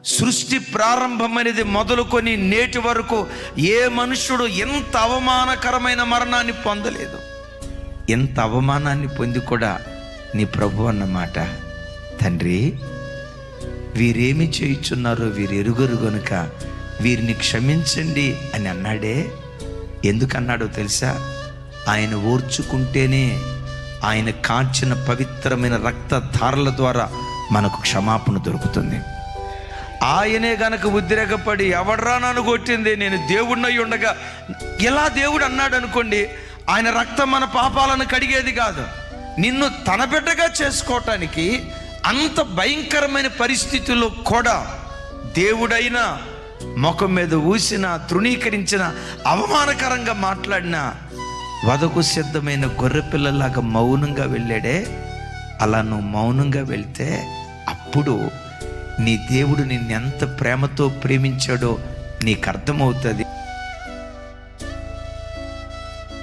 సృష్టి ప్రారంభమైనది మొదలుకొని నేటి వరకు ఏ మనుష్యుడు ఎంత అవమానకరమైన మరణాన్ని పొందలేదు. ఎంత అవమానాన్ని పొంది కూడా నీ ప్రభు అన్నమాట, తండ్రి వీరేమి చేయుచున్నారో వీరు ఎరుగరు గనుక వీరిని క్షమించండి అని అన్నాడే. ఎందుకన్నాడో తెలుసా? ఆయన ఓర్చుకుంటేనే ఆయన కాంచిన పవిత్రమైన రక్తధారల ద్వారా మనకు క్షమాపణ దొరుకుతుంది. ఆయనే గనక ఉద్రేకపడి ఎవడ్రా నన్ను కొట్టింది, నేను దేవుడినై ఉండగా ఎలా దేవుడు అన్నాడు అనుకోండి, ఆయన రక్తం మన పాపాలను కడిగేది కాదు. నిన్ను తన బిడ్డగా చేసుకోవటానికి అంత భయంకరమైన పరిస్థితుల్లో కూడా దేవుడైనా ముఖం మీద ఊసిన, తృణీకరించిన, అవమానకరంగా మాట్లాడిన వదకు సిద్ధమైన గొర్రెపిల్లలాగా మౌనంగా వెళ్ళాడే. అలా నువ్వు మౌనంగా వెళ్తే అప్పుడు నీ దేవుడు నిన్నెంత ప్రేమతో ప్రేమించాడో నీకు అర్థమవుతుంది.